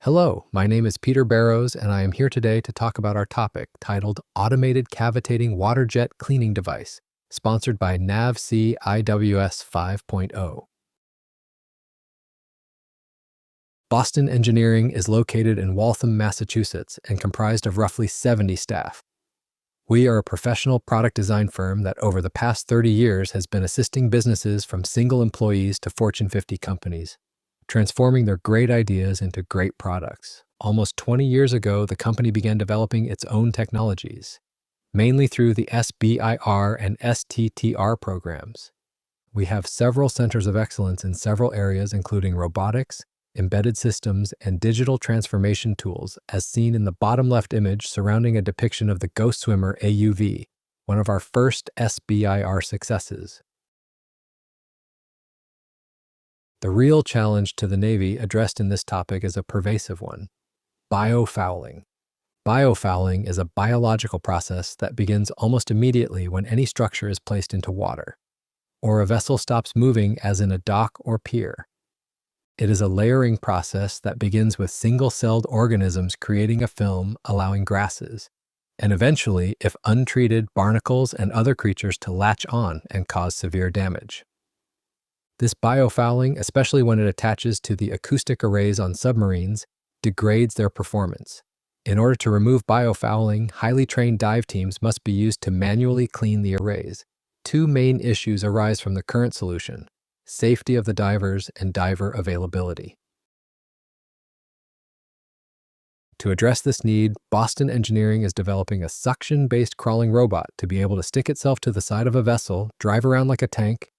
Hello, my name is Peter Barrows, and I am here today to talk about our topic titled Automated Cavitating Waterjet Cleaning Device, sponsored by NAVC IWS 5.0. Boston Engineering is located in Waltham, Massachusetts, and comprised of roughly 70 staff. We are a professional product design firm that over the past 30 years has been assisting businesses from single employees to Fortune 50 companies, transforming their great ideas into great products. Almost 20 years ago, the company began developing its own technologies, mainly through the SBIR and STTR programs. We have several centers of excellence in several areas, including robotics, embedded systems, and digital transformation tools, as seen in the bottom left image surrounding a depiction of the Ghost Swimmer AUV, one of our first SBIR successes. The real challenge to the Navy addressed in this topic is a pervasive one: biofouling. Biofouling is a biological process that begins almost immediately when any structure is placed into water, or a vessel stops moving, as in a dock or pier. It is a layering process that begins with single-celled organisms creating a film, allowing grasses, and eventually, if untreated, barnacles and other creatures to latch on and cause severe damage. This biofouling, especially when it attaches to the acoustic arrays on submarines, degrades their performance. In order to remove biofouling, highly trained dive teams must be used to manually clean the arrays. Two main issues arise from the current solution: safety of the divers and diver availability. To address this need, Boston Engineering is developing a suction-based crawling robot to be able to stick itself to the side of a vessel, drive around like a tank,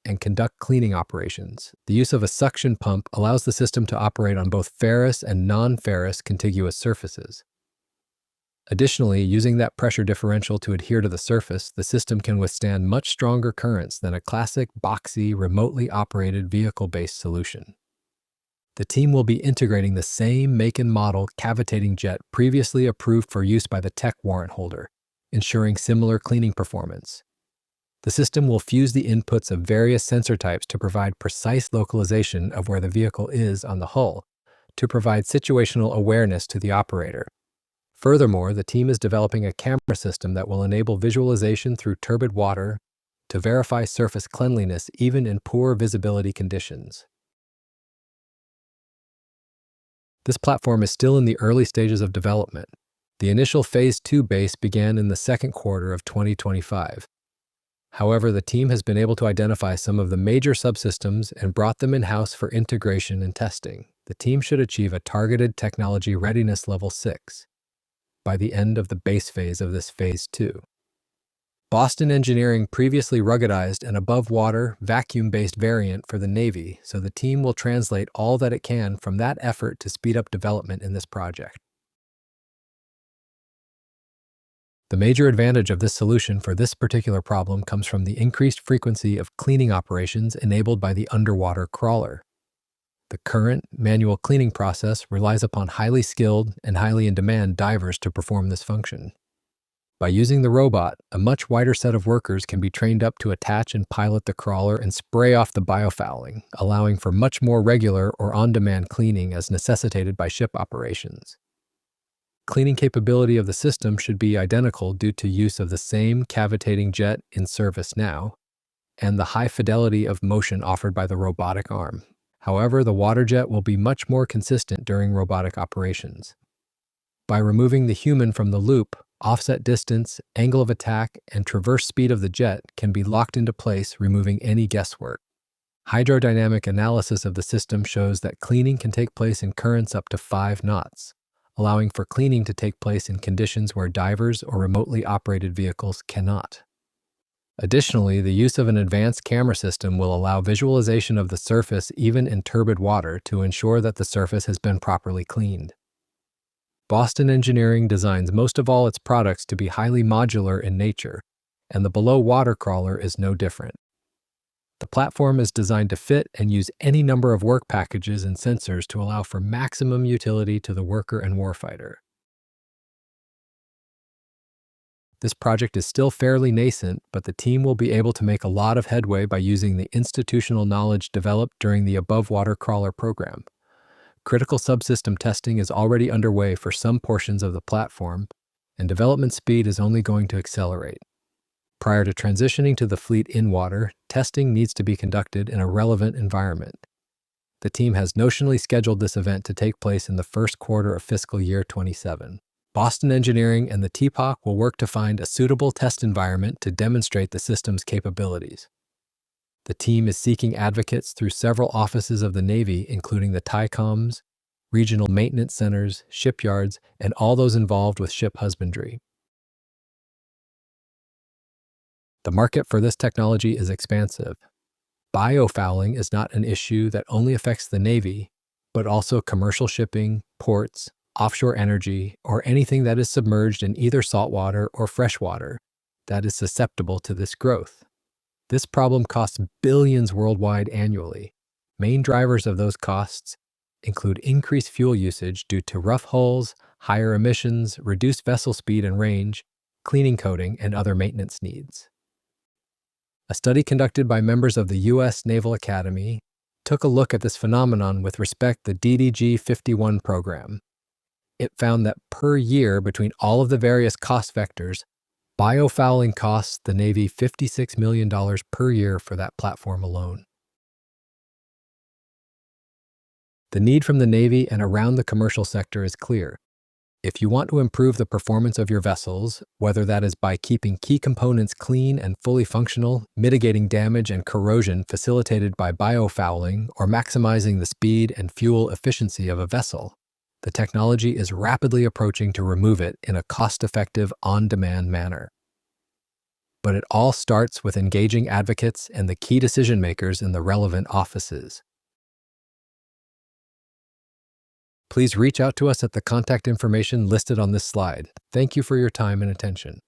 and conduct cleaning operations. The use of a suction pump allows the system to operate on both ferrous and non-ferrous contiguous surfaces. Additionally, using that pressure differential to adhere to the surface, the system can withstand much stronger currents than a classic, boxy, remotely operated vehicle-based solution. The team will be integrating the same make and model cavitating jet previously approved for use by the tech warrant holder, ensuring similar cleaning performance. The system will fuse the inputs of various sensor types to provide precise localization of where the vehicle is on the hull, to provide situational awareness to the operator. Furthermore, the team is developing a camera system that will enable visualization through turbid water to verify surface cleanliness even in poor visibility conditions. This platform is still in the early stages of development. The initial Phase 2 base began in the second quarter of 2025. However, the team has been able to identify some of the major subsystems and brought them in-house for integration and testing. The team should achieve a targeted technology readiness level 6 by the end of the base phase of this Phase 2. Boston Engineering previously ruggedized an above-water, vacuum-based variant for the Navy, so the team will translate all that it can from that effort to speed up development in this project. The major advantage of this solution for this particular problem comes from the increased frequency of cleaning operations enabled by the underwater crawler. The current manual cleaning process relies upon highly skilled and highly in-demand divers to perform this function. By using the robot, a much wider set of workers can be trained up to attach and pilot the crawler and spray off the biofouling, allowing for much more regular or on-demand cleaning as necessitated by ship operations. Cleaning capability of the system should be identical due to use of the same cavitating jet in service now, and the high fidelity of motion offered by the robotic arm. However, the Waterjet will be much more consistent during robotic operations. By removing the human from the loop, offset distance, angle of attack, and traverse speed of the jet can be locked into place, removing any guesswork. Hydrodynamic analysis of the system shows that cleaning can take place in currents up to 5 knots, allowing for cleaning to take place in conditions where divers or remotely operated vehicles cannot. Additionally, the use of an advanced camera system will allow visualization of the surface even in turbid water to ensure that the surface has been properly cleaned. Boston Engineering designs most of all its products to be highly modular in nature, and the below-water crawler is no different. The platform is designed to fit and use any number of work packages and sensors to allow for maximum utility to the worker and warfighter. This project is still fairly nascent, but the team will be able to make a lot of headway by using the institutional knowledge developed during the above-water crawler program. Critical subsystem testing is already underway for some portions of the platform, and development speed is only going to accelerate. Prior to transitioning to the fleet in water, testing needs to be conducted in a relevant environment. The team has notionally scheduled this event to take place in the first quarter of fiscal year 27. Boston Engineering and the TPOC will work to find a suitable test environment to demonstrate the system's capabilities. The team is seeking advocates through several offices of the Navy, including the TICOMs, regional maintenance centers, shipyards, and all those involved with ship husbandry. The market for this technology is expansive. Biofouling is not an issue that only affects the Navy, but also commercial shipping, ports, offshore energy, or anything that is submerged in either saltwater or freshwater that is susceptible to this growth. This problem costs billions worldwide annually. Main drivers of those costs include increased fuel usage due to rough hulls, higher emissions, reduced vessel speed and range, cleaning coating, and other maintenance needs. A study conducted by members of the U.S. Naval Academy took a look at this phenomenon with respect to the DDG-51 program. It found that per year, between all of the various cost vectors, biofouling costs the Navy $56 million per year for that platform alone. The need from the Navy and around the commercial sector is clear. If you want to improve the performance of your vessels, whether that is by keeping key components clean and fully functional, mitigating damage and corrosion facilitated by biofouling, or maximizing the speed and fuel efficiency of a vessel, the technology is rapidly approaching to remove it in a cost-effective, on-demand manner. But it all starts with engaging advocates and the key decision-makers in the relevant offices. Please reach out to us at the contact information listed on this slide. Thank you for your time and attention.